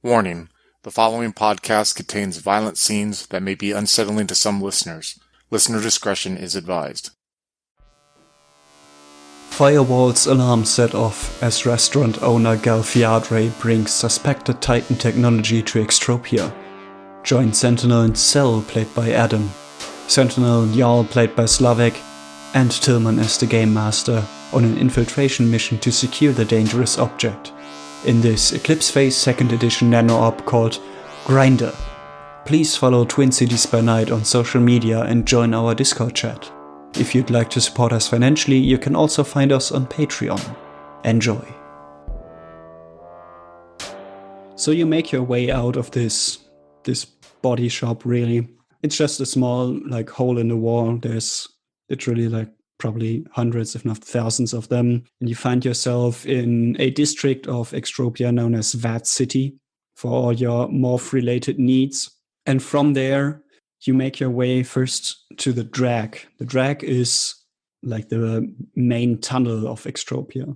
Warning: the following podcast contains violent scenes that may be unsettling to some listeners. Listener discretion is advised. Firewall's alarm set off as restaurant owner Galiadre brings suspected Titan technology to Extropia. Join Sentinel and Cell, played by Adam, Sentinel Nael, played by Slavek, and Tillman as the Game Master, on an infiltration mission to secure the dangerous object. In this Eclipse Phase 2nd Edition nano-op called Grinder. Please follow Twin Cities by Night on social media and join our Discord chat. If you'd like to support us financially, you can also find us on Patreon. Enjoy. So you make your way out of this body shop, really. It's just a small hole in the wall. There's literally probably hundreds, if not thousands of them. And you find yourself in a district of Extropia known as Vat City for all your morph-related needs. And from there, you make your way first to the drag. The drag is the main tunnel of Extropia.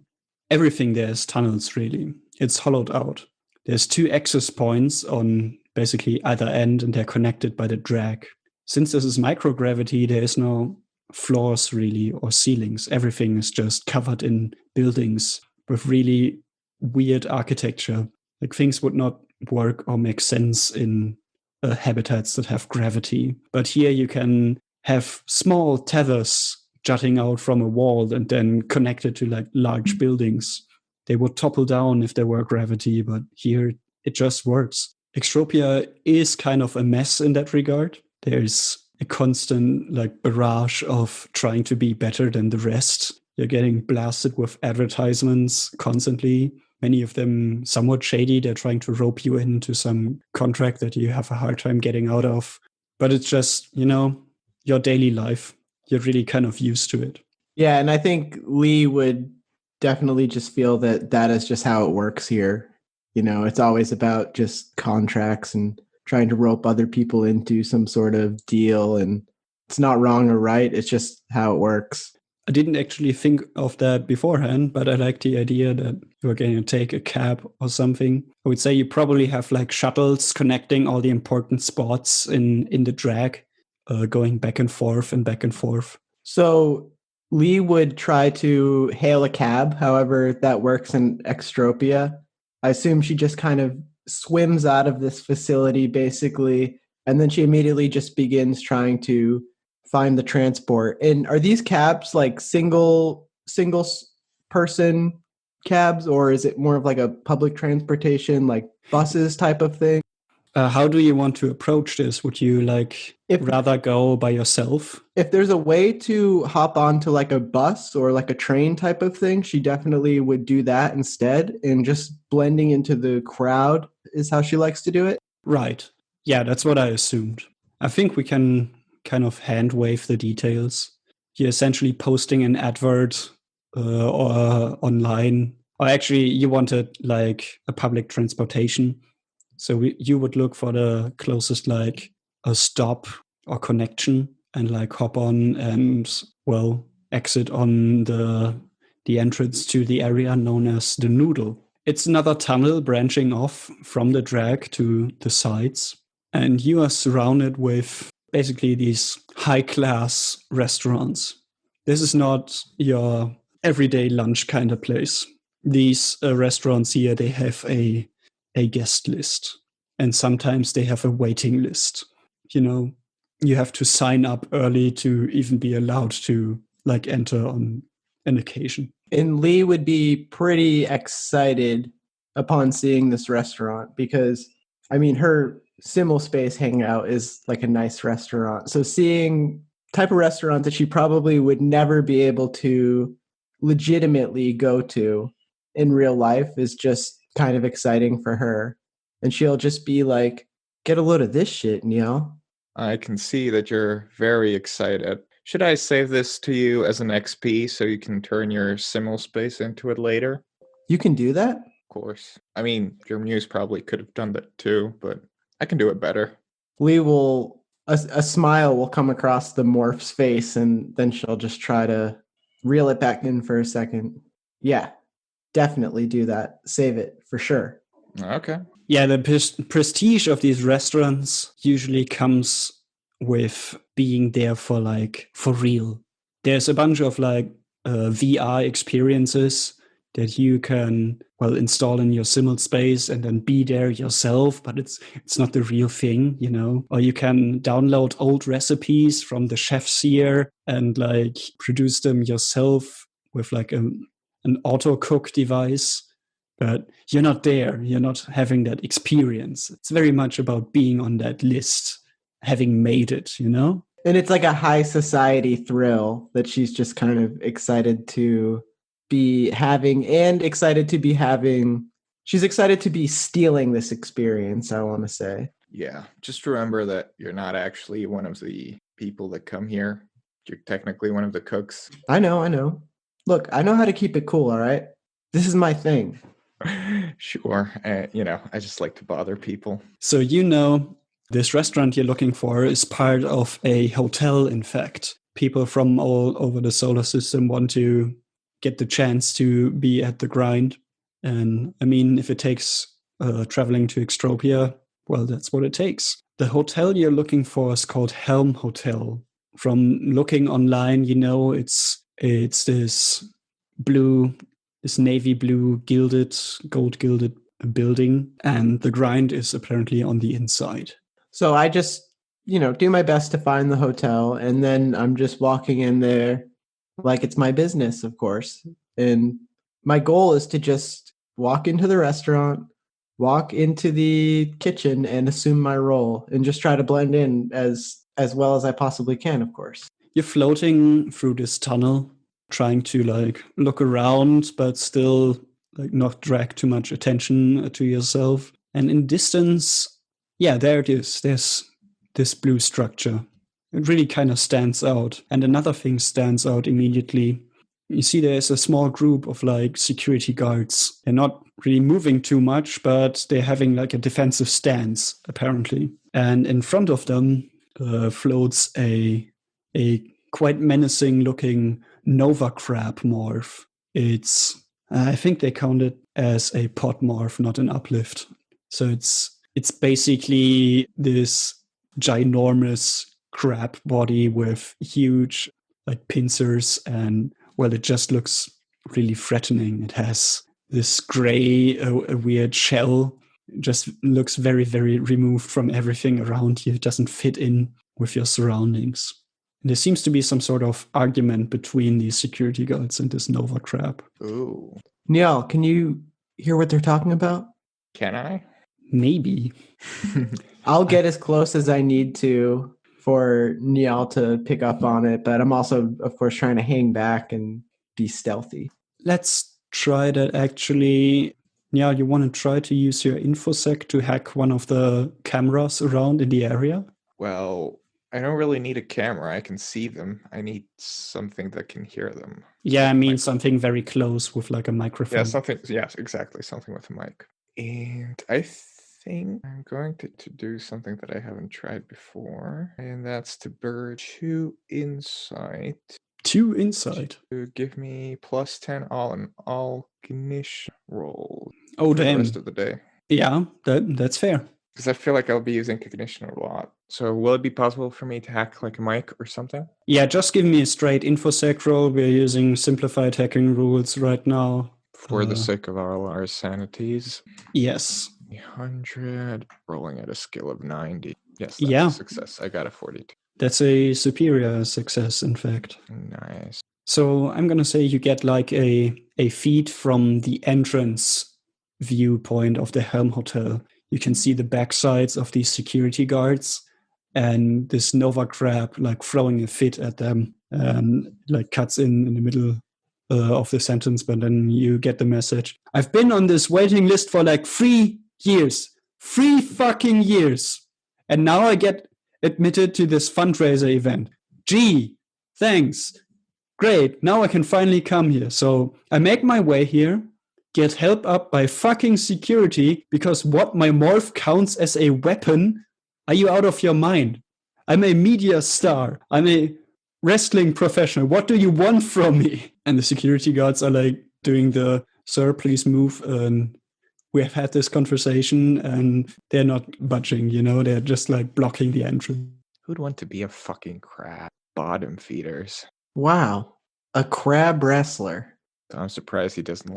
Everything there is tunnels, really. It's hollowed out. There's 2 access points on basically either end, and they're connected by the drag. Since this is microgravity, there is no floors really or ceilings. Everything is just covered in buildings with really weird architecture. Things would not work or make sense in habitats that have gravity. But here you can have small tethers jutting out from a wall and then connected to large buildings. They would topple down if there were gravity, but here it just works. Extropia is kind of a mess in that regard. There's a constant barrage of trying to be better than the rest. You're getting blasted with advertisements constantly. Many of them somewhat shady. They're trying to rope you into some contract that you have a hard time getting out of. But it's just, your daily life. You're really kind of used to it. Yeah, and I think Lee would definitely just feel that is just how it works here. It's always about just contracts and trying to rope other people into some sort of deal, and it's not wrong or right. It's just how it works. I didn't actually think of that beforehand, but I like the idea that you're going to take a cab or something. I would say you probably have shuttles connecting all the important spots in the drag, going back and forth and back and forth. So Lee would try to hail a cab, however that works in Extropia. I assume she just kind of swims out of this facility basically, and then she immediately just begins trying to find the transport. And are these cabs single person cabs, or is it more of a public transportation, buses type of thing? How do you want to approach this? Would you rather go by yourself? If there's a way to hop onto a bus or a train type of thing, she definitely would do that instead, and just blending into the crowd is how she likes to do it. Right. Yeah, that's what I assumed. I think we can kind of hand wave the details. You're essentially posting an advert or online. Or actually, you wanted a public transportation. So you would look for the closest a stop or connection and hop on and exit on the entrance to the area known as the Noodle. It's another tunnel branching off from the drag to the sides, and you are surrounded with basically these high-class restaurants. This is not your everyday lunch kind of place. These restaurants here, they have a guest list, and sometimes they have a waiting list. You have to sign up early to even be allowed to enter on an occasion. And Lee would be pretty excited upon seeing this restaurant because, her Simul Space hangout is a nice restaurant. So seeing type of restaurant that she probably would never be able to legitimately go to in real life is just kind of exciting for her. And she'll just be get a load of this shit, Nael. I can see that you're very excited. Should I save this to you as an XP so you can turn your Simul Space into it later? You can do that? Of course. Your muse probably could have done that too, but I can do it better. Lee will, a smile will come across the morph's face, and then she'll just try to reel it back in for a second. Yeah, definitely do that. Save it, for sure. Okay. Yeah, the prestige of these restaurants usually comes with being there for real. There's a bunch of VR experiences that you can install in your simul space and then be there yourself, but it's not the real thing, you know. Or you can download old recipes from the chef's here and produce them yourself with an auto cook device. But you're not there. You're not having that experience. It's very much about being on that list, having made it, you know? And it's like a high society thrill that she's just kind of excited to be having and excited to be having. She's excited to be stealing this experience, I want to say. Yeah, just remember that you're not actually one of the people that come here. You're technically one of the cooks. I know. Look, I know how to keep it cool, all right? This is my thing. Sure. I just like to bother people. So, this restaurant you're looking for is part of a hotel, in fact. People from all over the solar system want to get the chance to be at the grind. And I mean, if it takes traveling to Extropia, well, that's what it takes. The hotel you're looking for is called Helm Hotel. From looking online, it's this navy blue gold gilded building, and the grind is apparently on the inside. So I just, do my best to find the hotel, and then I'm just walking in there like it's my business, of course. And my goal is to just walk into the restaurant, walk into the kitchen, and assume my role, and just try to blend in as well as I possibly can, of course. You're floating through this tunnel, trying to look around, but still not drag too much attention to yourself. And in distance, yeah, there it is. There's this blue structure. It really kind of stands out. And another thing stands out immediately. You see there's a small group of security guards. They're not really moving too much, but they're having a defensive stance, apparently. And in front of them floats a quite menacing looking Nova crab morph. I think they count it as a pod morph, not an uplift. So it's basically this ginormous crab body with huge pincers, and it just looks really threatening. It has this gray, a weird shell. It just looks very, very removed from everything around you. It doesn't fit in with your surroundings. And there seems to be some sort of argument between these security guards and this Nova crab. Ooh. Nael, can you hear what they're talking about? Can I? Maybe. I'll get as close as I need to for Nael to pick up on it, but I'm also, of course, trying to hang back and be stealthy. Let's try that, actually. Nael, you want to try to use your infosec to hack one of the cameras around in the area? Well, I don't really need a camera. I can see them. I need something that can hear them. Yeah, I mean something very close with a microphone. Yeah, something. Yes, exactly. Something with a mic. And I think I'm going to do something that I haven't tried before, and that's to burn 2 insight. 2 insight? To give me +10 all ignition rolls. Oh, for damn. the rest of the day. Yeah, that's fair. Because I feel like I'll be using ignition a lot. So will it be possible for me to hack a mic or something? Yeah, just give me a straight infosec roll. We're using simplified hacking rules right now. For the sake of all our sanities. Yes. 100, rolling at a skill of 90. Yes, that's a success. I got a 42. That's a superior success, in fact. Nice. So I'm going to say you get a feed from the entrance viewpoint of the Helm Hotel. You can see the backsides of these security guards and this Nova crab throwing a fit at them and cuts in the middle of the sentence, but then you get the message. I've been on this waiting list for 3 years. 3 fucking years. And now I get admitted to this fundraiser event. Gee, thanks. Great. Now I can finally come here. So I make my way here, get helped up by fucking security because what, my morph counts as a weapon? Are you out of your mind? I'm a media star. I'm a wrestling professional. What do you want from me? And the security guards are doing the, sir, please move and we have had this conversation and they're not budging, they're just like blocking the entrance. Who'd want to be a fucking crab? Bottom feeders. Wow. A crab wrestler. I'm surprised he doesn't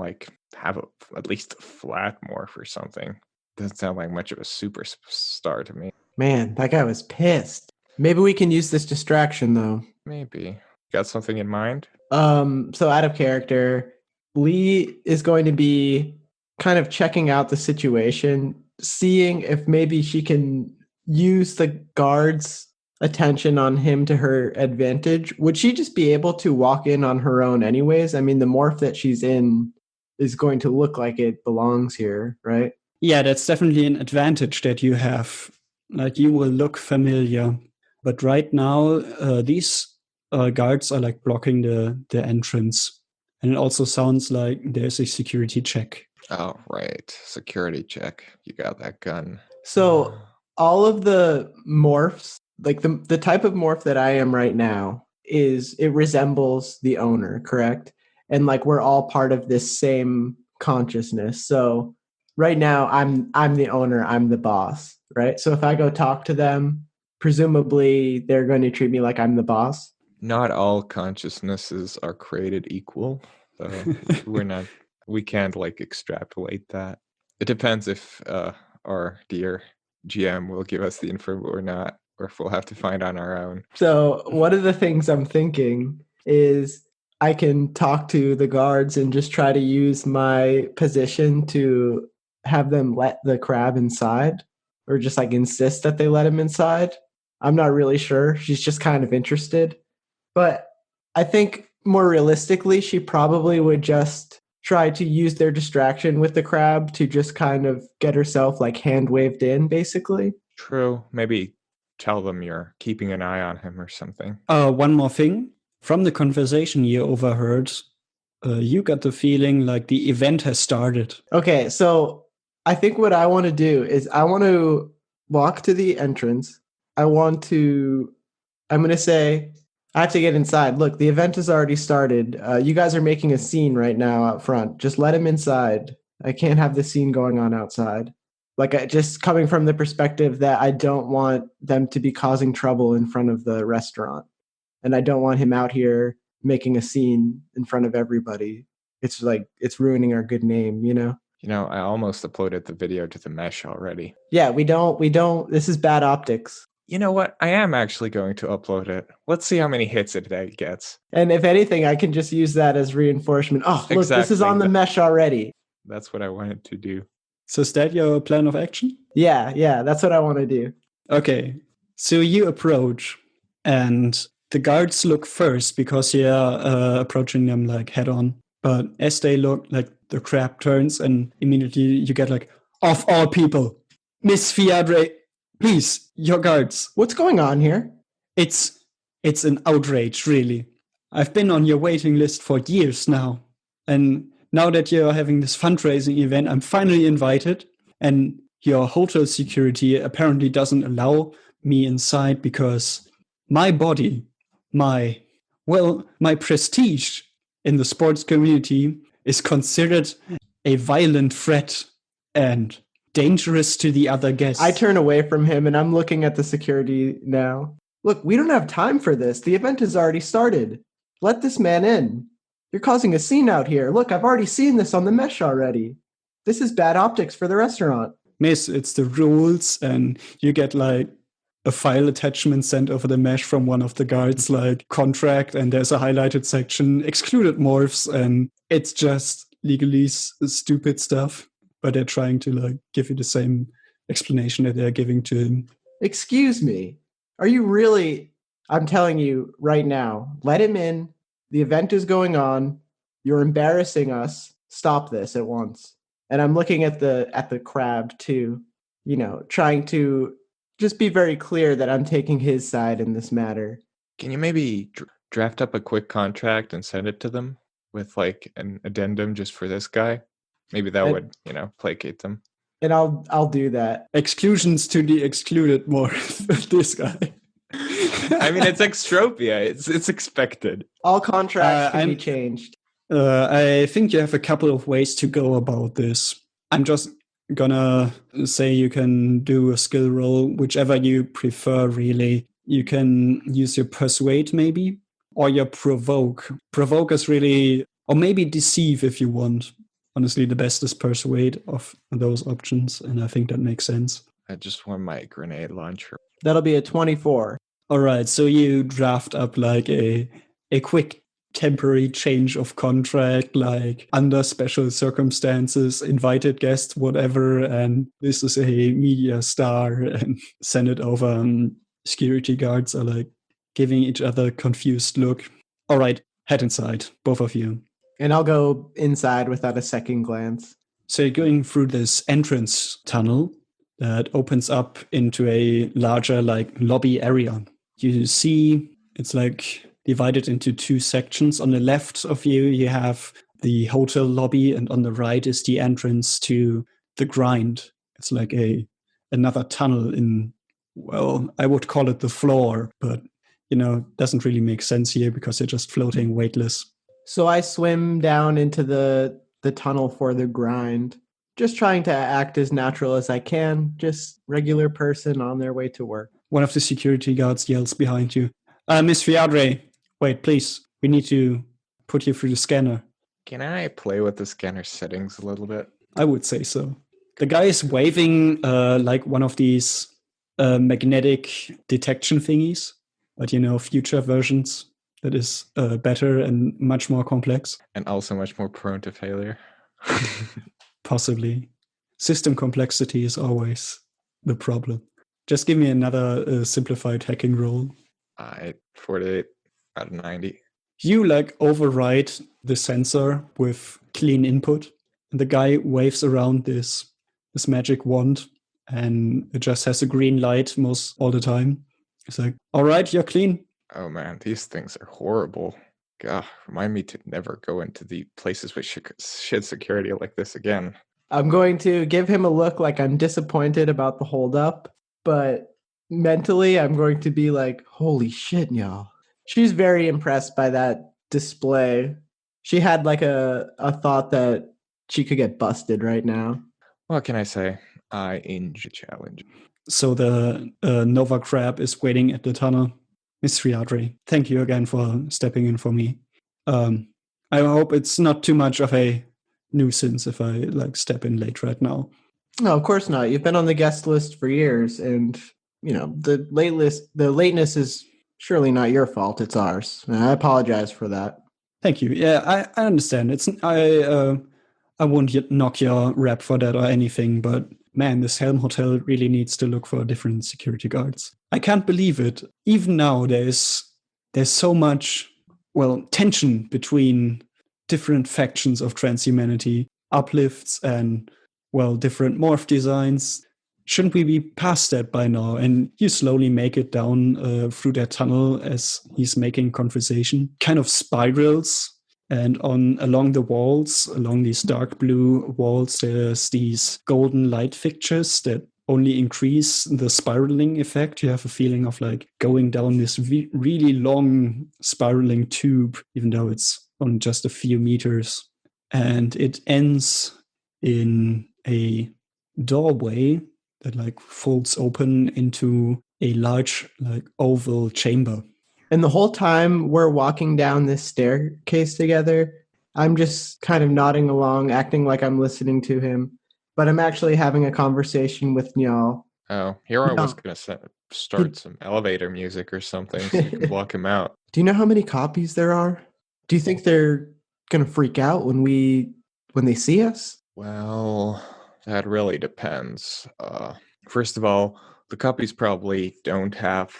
have at least a flat morph or something. Doesn't sound like much of a superstar to me. Man, that guy was pissed. Maybe we can use this distraction though. Maybe. Got something in mind? So out of character, Lee is going to be kind of checking out the situation, seeing if maybe she can use the guards' attention on him to her advantage. Would she just be able to walk in on her own anyways? I mean, the morph that she's in is going to look like it belongs here, right? Yeah, that's definitely an advantage that you have. Like, you will look familiar. But right now, these guards are like blocking the entrance. And it also sounds like there's a security check. Oh, right. Security check. You got that gun. So all of the morphs, like the type of morph that I am right now, it resembles the owner, correct? And like we're all part of this same consciousness. So right now I'm the owner, I'm the boss, right? So if I go talk to them, presumably they're going to treat me like I'm the boss. Not all consciousnesses are created equal. So we can't like extrapolate that. It depends if our dear GM will give us the info or not, or if we'll have to find on our own. So one of the things I'm thinking is I can talk to the guards and just try to use my position to have them let the crab inside, or just like insist that they let him inside. I'm not really sure. She's just kind of interested. But I think more realistically, she probably would just try to use their distraction with the crab to just kind of get herself like hand waved in, basically. True. Maybe tell them you're keeping an eye on him or something. One more thing. From the conversation you overheard, you got the feeling like the event has started. Okay, so I think what I want to do is I want to walk to the entrance. I'm going to say, I have to get inside. Look, the event has already started. You guys are making a scene right now out front. Just let him inside. I can't have the scene going on outside. Like, just coming from the perspective that I don't want them to be causing trouble in front of the restaurant. And I don't want him out here making a scene in front of everybody. It's like, it's ruining our good name, you know? I almost uploaded the video to the mesh already. Yeah, we don't, this is bad optics. You know what? I am actually going to upload it. Let's see how many hits it gets. And if anything, I can just use that as reinforcement. Oh, look, Exactly. this is on the mesh already. That's what I wanted to do. So is that your plan of action? Yeah, that's what I want to do. Okay, so you approach, and the guards look first because you're approaching them like head on. But as they look, like the crab turns, and immediately you get like, of all people, Miss Fiadre, please, your guards. What's going on here? It's an outrage, really. I've been on your waiting list for years now. And now that you're having this fundraising event, I'm finally invited. And your hotel security apparently doesn't allow me inside because my body, my prestige in the sports community is considered a violent threat and dangerous to the other guests. I turn away from him and I'm looking at the security now. Look, we don't have time for this. The event has already started. Let this man in. You're causing a scene out here. Look, I've already seen this on the mesh already. This is bad optics for the restaurant. Miss, it's the rules, and you get like a file attachment sent over the mesh from one of the guards, like contract, and there's a highlighted section, excluded morphs, and it's just legally stupid stuff. But they're trying to like give you the same explanation that they're giving to him. Excuse me. Are you really? I'm telling you right now, let him in. The event is going on. You're embarrassing us. Stop this at once. And I'm looking at the crab too, trying to just be very clear that I'm taking his side in this matter. Can you maybe draft up a quick contract and send it to them with like an addendum just for this guy? Maybe that would, placate them. And I'll do that. Exclusions to the excluded morph. This guy. I mean, it's Extropia. It's expected. All contracts can be changed. I think you have a couple of ways to go about this. I'm just gonna say you can do a skill roll, whichever you prefer, really. You can use your persuade, maybe, or your provoke. Provoke is really, or maybe deceive if you want. Honestly, the best is persuade of those options, and I think that makes sense. I just want my grenade launcher. That'll be a 24. All right, so you draft up like a quick temporary change of contract, like under special circumstances, invited guests, whatever, and this is a media star, and send it over. Security guards are like giving each other a confused look. All right, head inside, both of you. And I'll go inside without a second glance. So you're going through this entrance tunnel that opens up into a larger like lobby area. You see it's like divided into two sections. On the left of you, you have the hotel lobby, and on the right is the entrance to the grind. It's like another tunnel in, well, I would call it the floor, but doesn't really make sense here because you're just floating weightless. So I swim down into the tunnel for the grind, just trying to act as natural as I can, just regular person on their way to work. One of the security guards yells behind you, Miss Galiadre, wait, please. We need to put you through the scanner. Can I play with the scanner settings a little bit? I would say so. The guy is waving like one of these magnetic detection thingies, but future versions that is better and much more complex. And also much more prone to failure. Possibly. System complexity is always the problem. Just give me another simplified hacking roll. 48 out of 90. You like override the sensor with clean input. And the guy waves around this magic wand, and it just has a green light most all the time. It's like, all right, you're clean. Oh man, these things are horrible. God, remind me to never go into the places with shit security like this again. I'm going to give him a look like I'm disappointed about the holdup, but mentally I'm going to be like, holy shit, y'all. She's very impressed by that display. She had like a thought that she could get busted right now. What can I say? I enjoy challenge. So the Nova Crab is waiting at the tunnel. Miss Galiadre, thank you again for stepping in for me. I hope it's not too much of a nuisance if I step in late right now. No, of course not. You've been on the guest list for years, and the lateness is surely not your fault. It's ours. And I apologize for that. Thank you. Yeah, I understand. I won't knock your rep for that or anything, but man, this Helm Hotel really needs to look for different security guards. I can't believe it. Even now, there's so much, tension between different factions of transhumanity, uplifts and, different morph designs. Shouldn't we be past that by now? And you slowly make it down through that tunnel as he's making conversation. Kind of spirals. And along the walls, along these dark blue walls, there's these golden light fixtures that only increase the spiraling effect. You have a feeling of going down this really long spiraling tube, even though it's on just a few meters. And it ends in a doorway that folds open into a large oval chamber. And the whole time we're walking down this staircase together, I'm just kind of nodding along, acting like I'm listening to him. But I'm actually having a conversation with Nael. Oh, here I was going to start some elevator music or something so you can block him out. Do you know how many copies there are? Do you think they're going to freak out when they see us? Well, that really depends. First of all, the copies probably don't have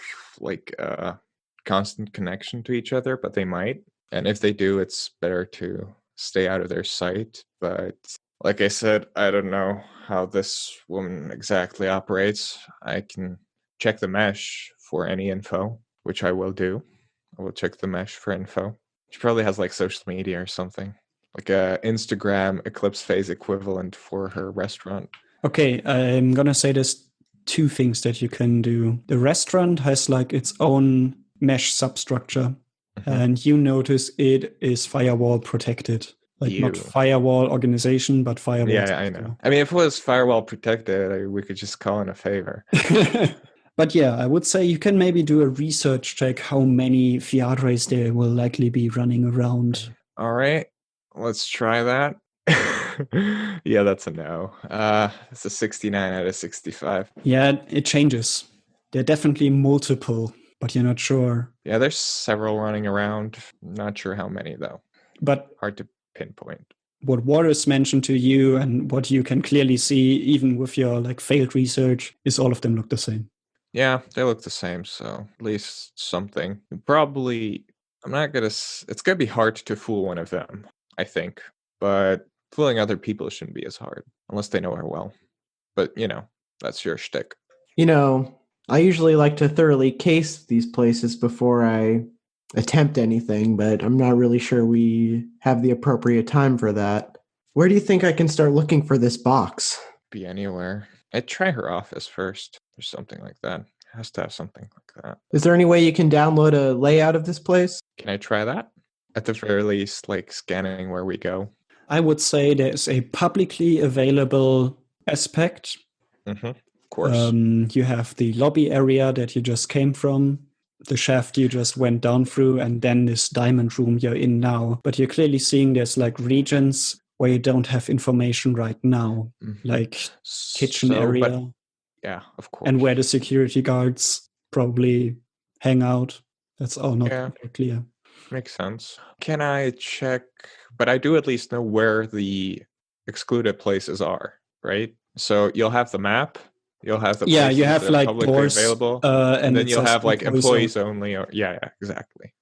constant connection to each other, but they might. And if they do, it's better to stay out of their sight. But like I said, I don't know how this woman exactly operates. I can check the mesh for any info, which I will do. I will check the mesh for info. She probably has social media or something, like a Instagram Eclipse phase equivalent for her restaurant. Okay, I'm gonna say there's two things that you can do. The restaurant has its own mesh substructure, and you notice it is firewall protected. Like not You. firewall organization, but firewall. Yeah, I know. I mean, if it was firewall protected, we could just call in a favor. But yeah, I would say you can maybe do a research check how many Fiadres there will likely be running around. All right, let's try that. Yeah, that's a no. It's a 69 out of 65. Yeah, it changes. There are definitely multiple, but you're not sure. Yeah, there's several running around. Not sure how many, though. But hard to pinpoint. What Waters mentioned to you and what you can clearly see, even with your like failed research, is all of them look the same. Yeah, they look the same, so at least something. Probably, it's gonna be hard to fool one of them, I think. But fooling other people shouldn't be as hard, unless they know her well. But, that's your shtick. I usually like to thoroughly case these places before I attempt anything, but I'm not really sure we have the appropriate time for that. Where do you think I can start looking for this box? Be anywhere. I'd try her office first, or something like that. It has to have something like that. Is there any way you can download a layout of this place? Can I try that? At the very least, like scanning where we go. I would say there's a publicly available aspect. Mm-hmm. Of course. You have the lobby area that you just came from, the shaft you just went down through, and then this diamond room you're in now. But you're clearly seeing there's like regions where you don't have information right now, like kitchen area. Yeah, of course. And where the security guards probably hang out. That's all not clear. Makes sense. Can I check? But I do at least know where the excluded places are, right? So you'll have the map. You'll have the places you have that are like publicly doors, available, and then you'll have like employees only. Or exactly.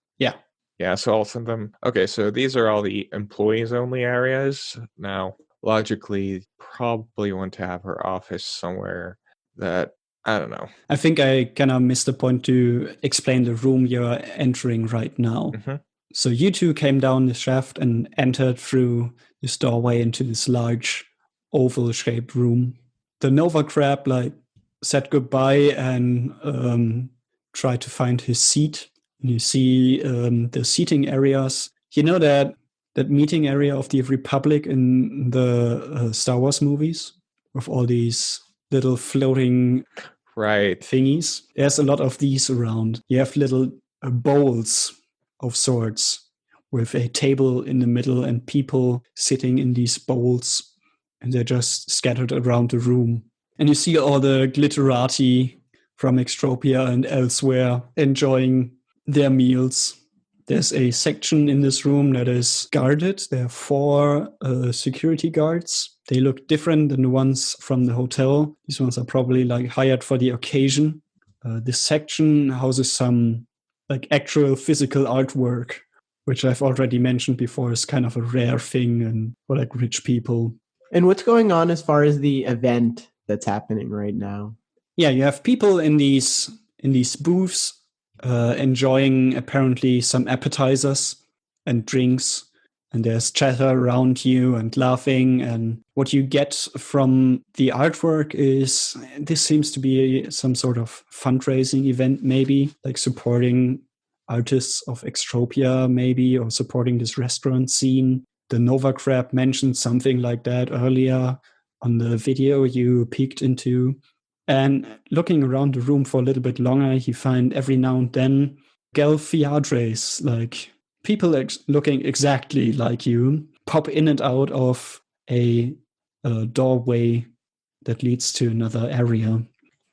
Yeah, so I'll send them. Okay, so these are all the employees only areas. Now, logically, probably want to have her office somewhere that, I don't know. I think I kind of missed the point to explain the room you're entering right now. Mm-hmm. So you two came down the shaft and entered through this doorway into this large oval-shaped room. The Nova Crab said goodbye and tried to find his seat. And you see the seating areas. You know that meeting area of the Republic in the Star Wars movies with all these little floating thingies. There's a lot of these around. You have little bowls of sorts with a table in the middle and people sitting in these bowls, and they're just scattered around the room. And you see all the glitterati from Extropia and elsewhere enjoying their meals. There's a section in this room that is guarded. There are 4 security guards. They look different than the ones from the hotel. These ones are probably hired for the occasion. This section houses some actual physical artwork, which I've already mentioned before is kind of a rare thing and for rich people. And what's going on as far as the event that's happening right now? Yeah, you have people in these booths enjoying apparently some appetizers and drinks, and there's chatter around you and laughing. And what you get from the artwork is this seems to be some sort of fundraising event, maybe supporting artists of Extropia, maybe, or supporting this restaurant scene. The Nova Crab mentioned something like that earlier on the video you peeked into. And looking around the room for a little bit longer, you find every now and then Galfiadres, people looking exactly like you, pop in and out of a doorway that leads to another area.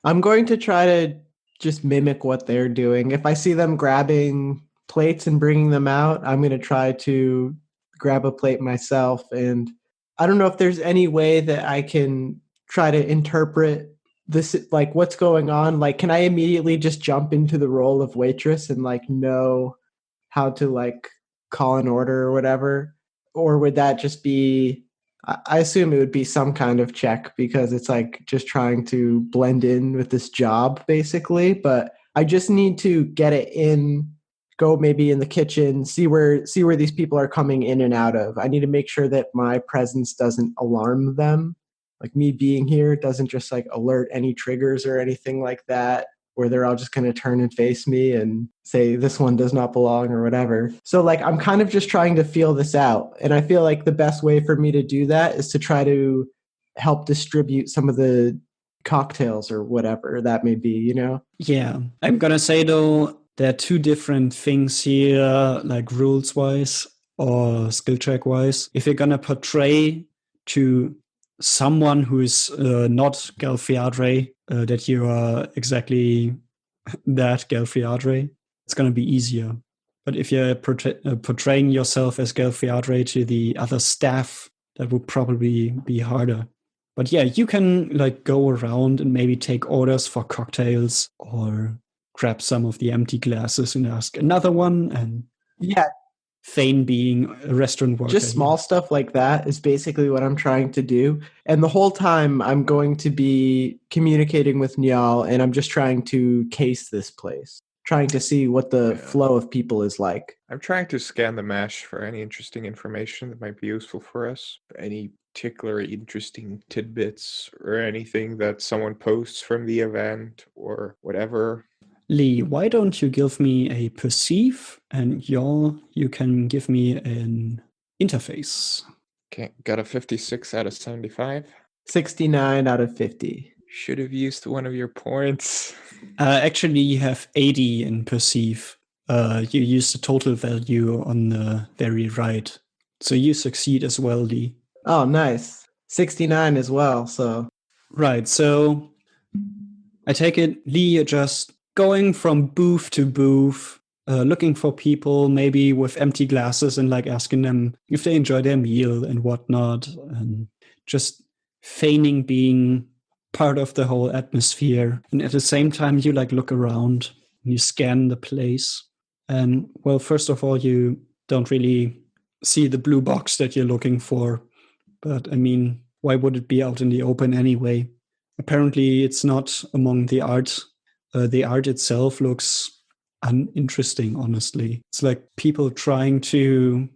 I'm going to try to just mimic what they're doing. If I see them grabbing plates and bringing them out, I'm going to try to grab a plate myself. And I don't know if there's any way that I can try to interpret this, what's going on. Can I immediately just jump into the role of waitress and know how to call an order or whatever? Or would that just be, I assume it would be some kind of check because it's just trying to blend in with this job basically. But I just need to get it in, go maybe in the kitchen, see where these people are coming in and out of. I need to make sure that my presence doesn't alarm them. Me being here doesn't just alert any triggers or anything like that. where they're all just going to turn and face me and say, this one does not belong or whatever. So like, I'm kind of just trying to feel this out. And I feel like the best way for me to do that is to try to help distribute some of the cocktails or whatever that may be, you know? Yeah. I'm going to say, though, there are two different things here, like rules-wise or skill check-wise. If you're going to portray to someone who is not Galiadre that you are exactly that Galiadre, it's going to be easier. But if you're portraying yourself as Galiadre to the other staff, that would probably be harder. But yeah, you can like go around and maybe take orders for cocktails or grab some of the empty glasses and ask another one, and yeah, feign being a restaurant worker. Just small stuff like that is basically what I'm trying to do. And the whole time I'm going to be communicating with Nael, and I'm just trying to case this place, trying to see what the flow of people is like. I'm trying to scan the mesh for any interesting information that might be useful for us. Any particular interesting tidbits or anything that someone posts from the event or whatever. Lee, why don't you give me a perceive, and you can give me an interface. Okay, got a 56 out of 75. 69 out of 50. Should have used one of your points. Actually, you have 80 in perceive. You use the total value on the very right. So you succeed as well, Lee. Oh, nice. 69 as well, so. Right, so I take it, Lee, you're just going from booth to booth, looking for people maybe with empty glasses and like asking them if they enjoy their meal and whatnot, and just feigning being part of the whole atmosphere. And at the same time, you like look around and you scan the place. And well, first of all, you don't really see the blue box that you're looking for. But I mean, why would it be out in the open anyway? Apparently, it's not among the art. The art itself looks uninteresting, honestly. It's like people trying to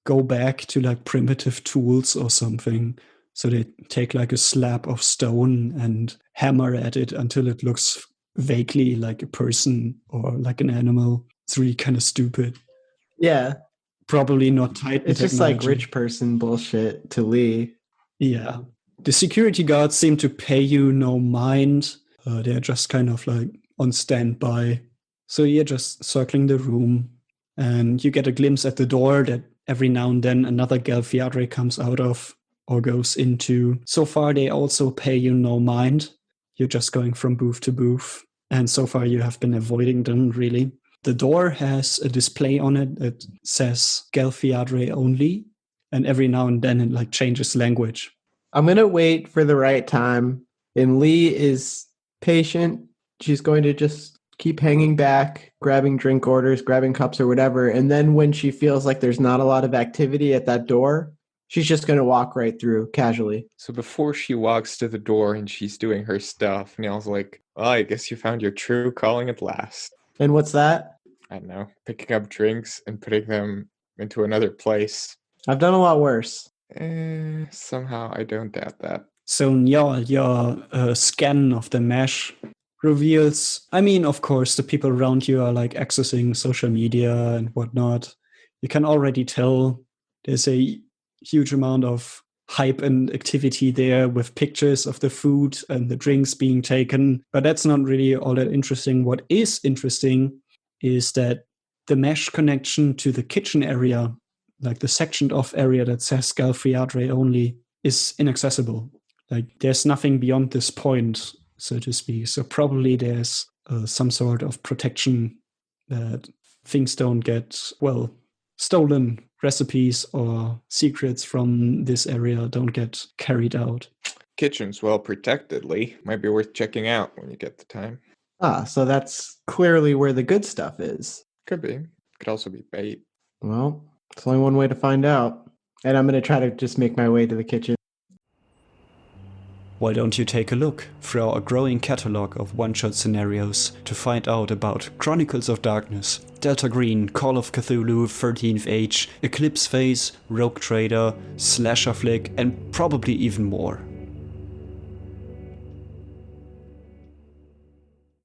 go back to like primitive tools or something. So they take like a slab of stone and hammer at it until it looks vaguely like a person or like an animal. It's really kind of stupid. Yeah. Probably not tight. It's just like rich person bullshit to Lee. Yeah. The security guards seem to pay you no mind. They're just kind of like on standby. So you're just circling the room and you get a glimpse at the door that every now and then another Galiadre comes out of or goes into. So far, they also pay you no mind. You're just going from booth to booth. And so far, you have been avoiding them, really. The door has a display on it that says Galiadre Only. And every now and then it like changes language. I'm going to wait for the right time. And Lee is patient. She's going to just keep hanging back, grabbing drink orders, grabbing cups or whatever. And then when she feels like there's not a lot of activity at that door, she's just going to walk right through casually. So before she walks to the door and she's doing her stuff, Nael's like, well, I guess you found your true calling at last. And what's that? I don't know, picking up drinks and putting them into another place. I've done a lot worse. Somehow I don't doubt that. So your scan of the mesh reveals, I mean, of course, the people around you are like accessing social media and whatnot. You can already tell there's a huge amount of hype and activity there with pictures of the food and the drinks being taken. But that's not really all that interesting. What is interesting is that the mesh connection to the kitchen area, like the sectioned off area that says Galiadre Only, is inaccessible. Like there's nothing beyond this point, so to speak. So probably there's some sort of protection that things don't get, well, stolen. Recipes or secrets from this area don't get carried out. Kitchen's well protected, Lee. Might be worth checking out when you get the time. Ah, so that's clearly where the good stuff is. Could be. Could also be bait. Well, it's only one way to find out. And I'm going to try to just make my way to the kitchen. Why don't you take a look through our growing catalog of one-shot scenarios to find out about Chronicles of Darkness, Delta Green, Call of Cthulhu, 13th Age, Eclipse Phase, Rogue Trader, Slasher Flick, and probably even more.